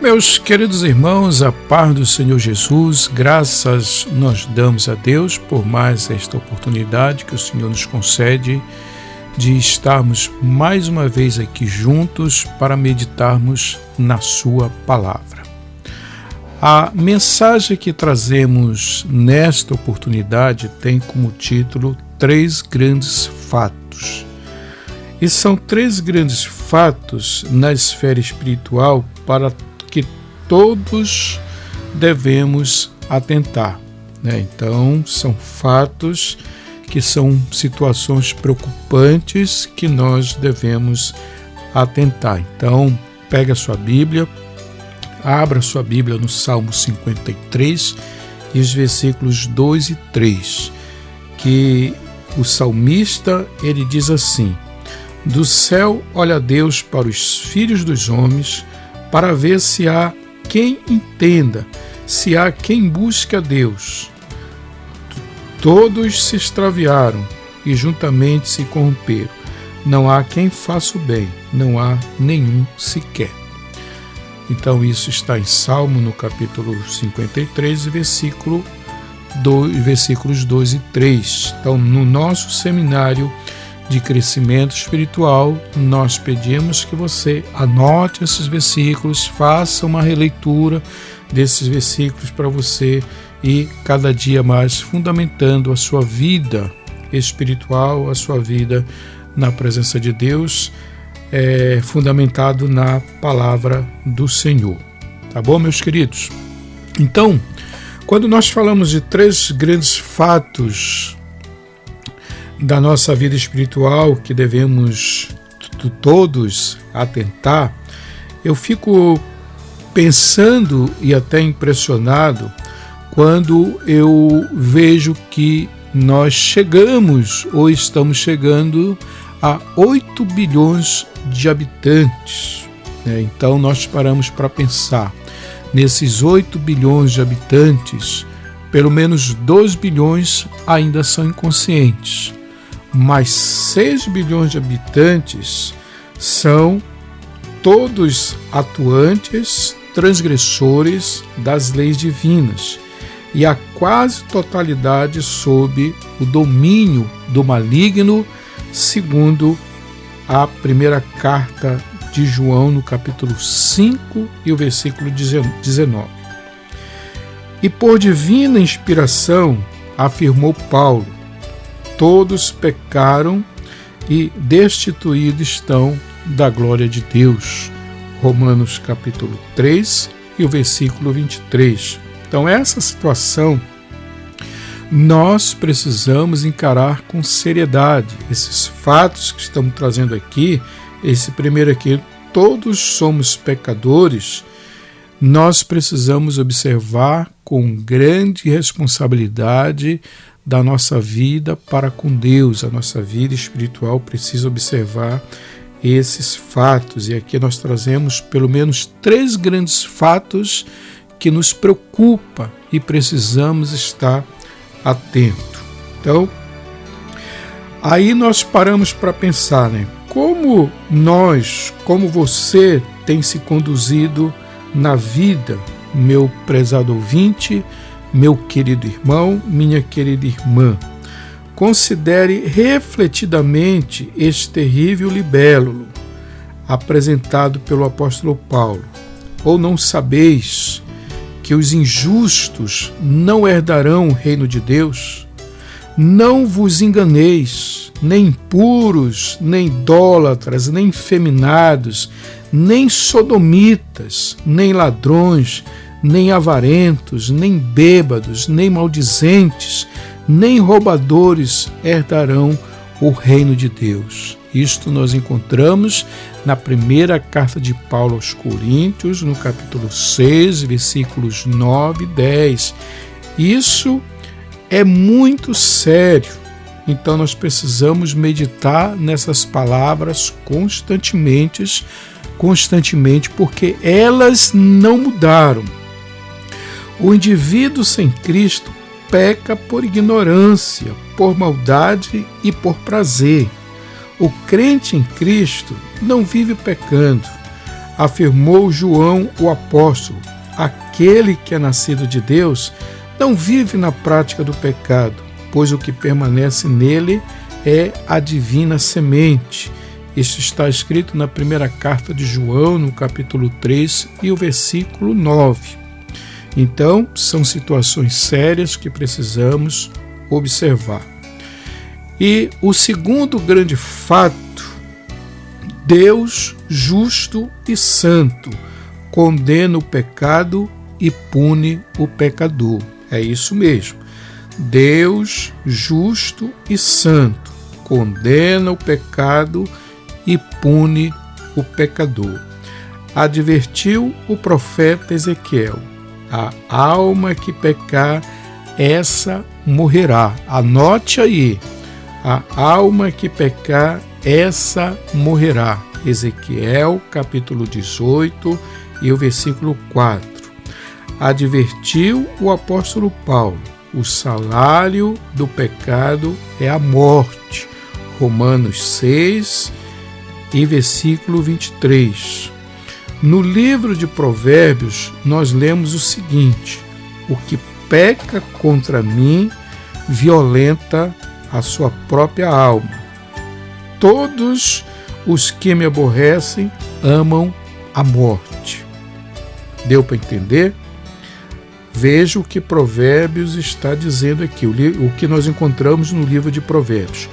Meus queridos irmãos, a paz do Senhor Jesus, graças nós damos a Deus por mais esta oportunidade que o Senhor nos concede de estarmos mais uma vez aqui juntos para meditarmos na sua palavra. A mensagem que trazemos nesta oportunidade tem como título Três Grandes Fatos. E são três grandes fatos na esfera espiritual para que todos devemos atentar, né? Então, são fatos que são situações preocupantes que nós devemos atentar. Então, pega a sua Bíblia, abra a sua Bíblia no Salmo 53 e os versículos 2 e 3, que o salmista, ele diz assim: do céu olha Deus para os filhos dos homens, para ver se há quem entenda, se há quem busque a Deus. Todos se extraviaram e juntamente se corromperam. Não há quem faça o bem, não há nenhum sequer. Então isso está em Salmo, no capítulo 53, versículos 2 e 3. Então, no nosso seminário de crescimento espiritual, nós pedimos que você anote esses versículos, faça uma releitura desses versículos para você ir cada dia mais fundamentando a sua vida espiritual, a sua vida na presença de Deus, fundamentado na palavra do Senhor. Tá bom, meus queridos? Então, quando nós falamos de três grandes fatos da nossa vida espiritual que devemos todos atentar, eu fico pensando e até impressionado quando eu vejo que nós chegamos ou estamos chegando a 8 bilhões de habitantes, né? Então nós paramos para pensar, nesses 8 bilhões de habitantes, pelo menos 2 bilhões ainda são inconscientes, mas 6 bilhões de habitantes são todos atuantes, transgressores das leis divinas, e a quase totalidade sob o domínio do maligno, segundo a primeira carta de João, no capítulo 5 e o versículo 19. E por divina inspiração, afirmou Paulo, todos pecaram e destituídos estão da glória de Deus. Romanos capítulo 3 e o versículo 23. Então, essa situação nós precisamos encarar com seriedade. Esses fatos que estamos trazendo aqui, esse primeiro aqui, todos somos pecadores, nós precisamos observar com grande responsabilidade da nossa vida para com Deus. A nossa vida espiritual precisa observar esses fatos. E aqui nós trazemos pelo menos 3 grandes fatos que nos preocupa e precisamos estar atento. Então, aí nós paramos para pensar, né? Como você tem se conduzido na vida, meu prezado ouvinte, meu querido irmão, minha querida irmã. Considere refletidamente este terrível libélulo apresentado pelo apóstolo Paulo. Ou não sabeis que os injustos não herdarão o reino de Deus? Não vos enganeis, nem impuros, nem idólatras, nem efeminados, nem sodomitas, nem ladrões, nem avarentos, nem bêbados, nem maldizentes, nem roubadores herdarão o reino de Deus. Isto nós encontramos na primeira carta de Paulo aos Coríntios, no capítulo 6, versículos 9 e 10. Isso é muito sério. Então nós precisamos meditar nessas palavras constantemente, porque elas não mudaram. O indivíduo sem Cristo peca por ignorância, por maldade e por prazer. O crente em Cristo não vive pecando. afirmou João o apóstolo: aquele que é nascido de Deus não vive na prática do pecado, pois o que permanece nele é a divina semente. Isso está escrito na primeira carta de João, no capítulo 3 e o versículo 9. Então, são situações sérias que precisamos observar. E o segundo grande fato: Deus justo e santo condena o pecado e pune o pecador. É isso mesmo. Deus justo e santo condena o pecado e pune o pecador. Advertiu o profeta Ezequiel: a alma que pecar, essa morrerá. Anote aí: a alma que pecar, essa morrerá. Ezequiel, capítulo 18 e o versículo 4. Advertiu o apóstolo Paulo: o salário do pecado é a morte. Romanos 6 e versículo 23. No livro de Provérbios, nós lemos o seguinte: o que peca contra mim violenta a sua própria alma. Todos os que me aborrecem amam a morte. Deu para entender? Veja o que Provérbios está dizendo aqui, o que nós encontramos no livro de Provérbios.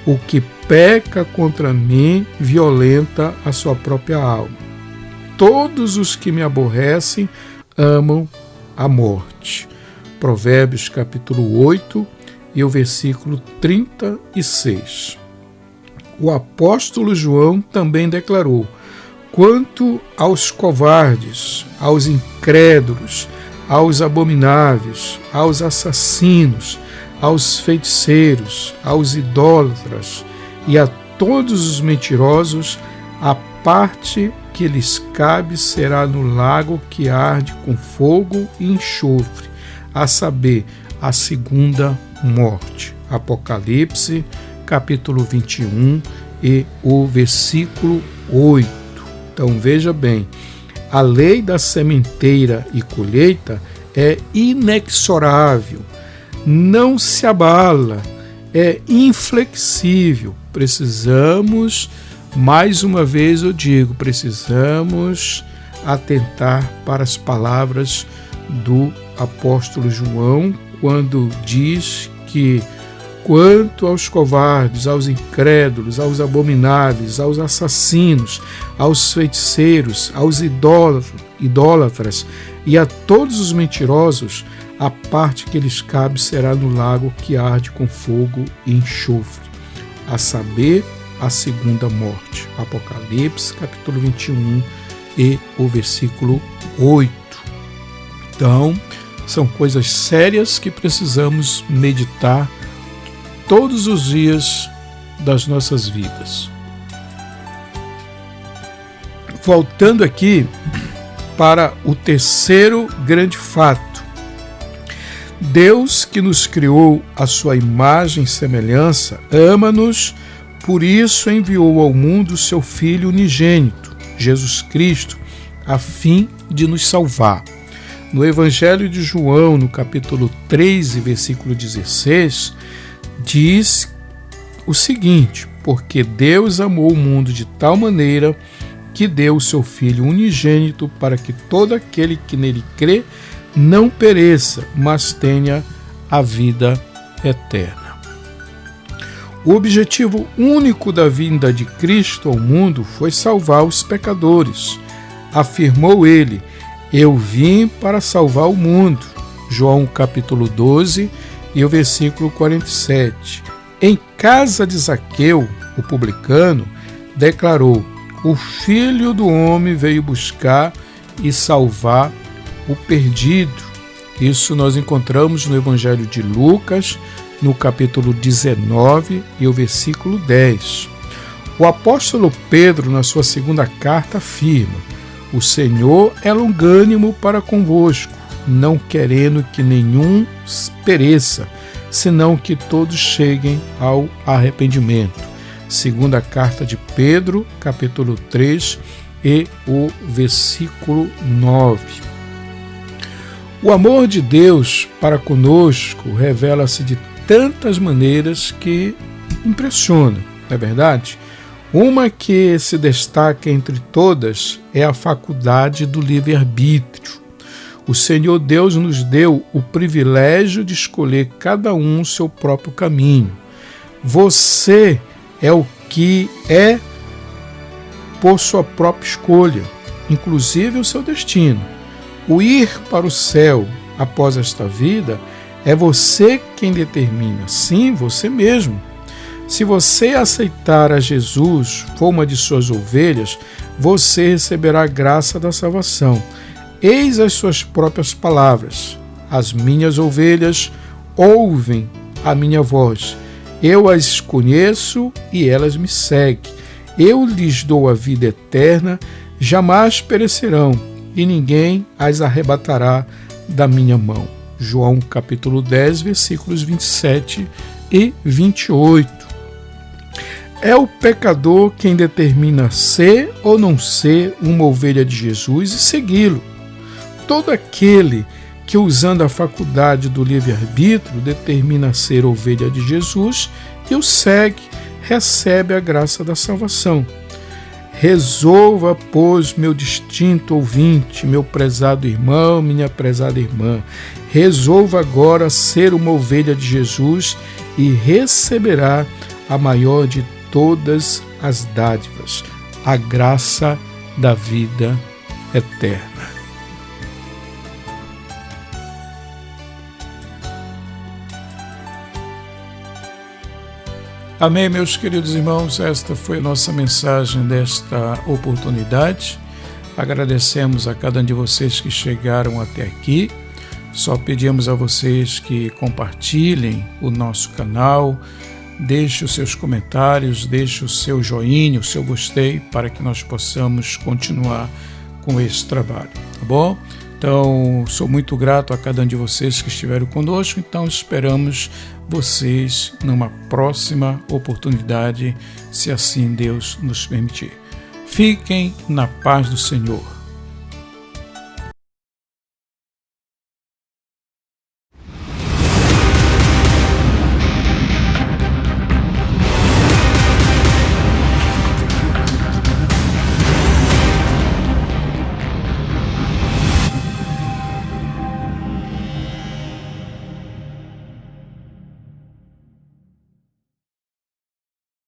O que peca contra mim violenta a sua própria alma. Todos os que me aborrecem amam a morte. Provérbios capítulo 8 e o versículo 36. O apóstolo João também declarou: quanto aos covardes, aos incrédulos, aos abomináveis, aos assassinos, aos feiticeiros, aos idólatras e a todos os mentirosos, a parte que lhes cabe será no lago que arde com fogo e enxofre, a saber, a segunda morte. Apocalipse, capítulo 21 e o versículo 8. Então veja bem, a lei da sementeira e colheita é inexorável, não se abala, é inflexível. Precisamos, mais uma vez eu digo, precisamos atentar para as palavras do apóstolo João, quando diz que quanto aos covardes, aos incrédulos, aos abomináveis, aos assassinos, aos feiticeiros, aos idólatras e a todos os mentirosos, a parte que lhes cabe será no lago que arde com fogo e enxofre, a saber, a segunda morte. Apocalipse, capítulo 21 e o versículo 8. Então, são coisas sérias que precisamos meditar todos os dias das nossas vidas. Voltando aqui para o terceiro grande fato. Deus, que nos criou à sua imagem e semelhança, ama-nos, por isso enviou ao mundo o seu Filho unigênito, Jesus Cristo, a fim de nos salvar. No Evangelho de João, no capítulo 3, versículo 16, diz o seguinte: porque Deus amou o mundo de tal maneira que deu o seu Filho unigênito para que todo aquele que nele crê não pereça, mas tenha a vida eterna. O objetivo único da vinda de Cristo ao mundo foi salvar os pecadores. Afirmou ele: eu vim para salvar o mundo. João capítulo 12 e o versículo 47. Em casa de Zaqueu, o publicano, declarou: o Filho do Homem veio buscar e salvar o perdido. Isso nós encontramos no Evangelho de Lucas, no capítulo 19 e o versículo 10. O apóstolo Pedro, na sua segunda carta, afirma: o Senhor é longânimo para convosco, não querendo que nenhum pereça, senão que todos cheguem ao arrependimento. Segunda carta de Pedro, capítulo 3 e o versículo 9. O amor de Deus para conosco revela-se de tantas maneiras que impressiona, não é verdade? Uma que se destaca entre todas é a faculdade do livre-arbítrio. O Senhor Deus nos deu o privilégio de escolher cada um o seu próprio caminho. Você é o que é por sua própria escolha, inclusive o seu destino. O ir para o céu após esta vida é você quem determina, sim, você mesmo. Se você aceitar a Jesus, for uma de suas ovelhas, você receberá a graça da salvação. Eis as suas próprias palavras: as minhas ovelhas ouvem a minha voz. Eu as conheço e elas me seguem. Eu lhes dou a vida eterna, jamais perecerão, e ninguém as arrebatará da minha mão. João capítulo 10, versículos 27 e 28. É o pecador quem determina ser ou não ser uma ovelha de Jesus e segui-lo. Todo aquele que, usando a faculdade do livre-arbítrio, determina ser ovelha de Jesus e o segue, recebe a graça da salvação. Resolva, pois, meu distinto ouvinte, meu prezado irmão, minha prezada irmã, resolva agora ser uma ovelha de Jesus e receberá a maior de todas as dádivas, a graça da vida eterna. Amém, meus queridos irmãos, esta foi a nossa mensagem desta oportunidade. Agradecemos a cada um de vocês que chegaram até aqui. Só pedimos a vocês que compartilhem o nosso canal, deixe os seus comentários, deixe o seu joinha, o seu gostei, para que nós possamos continuar com esse trabalho, tá bom? Então, sou muito grato a cada um de vocês que estiveram conosco, então esperamos vocês numa próxima oportunidade, se assim Deus nos permitir. Fiquem na paz do Senhor.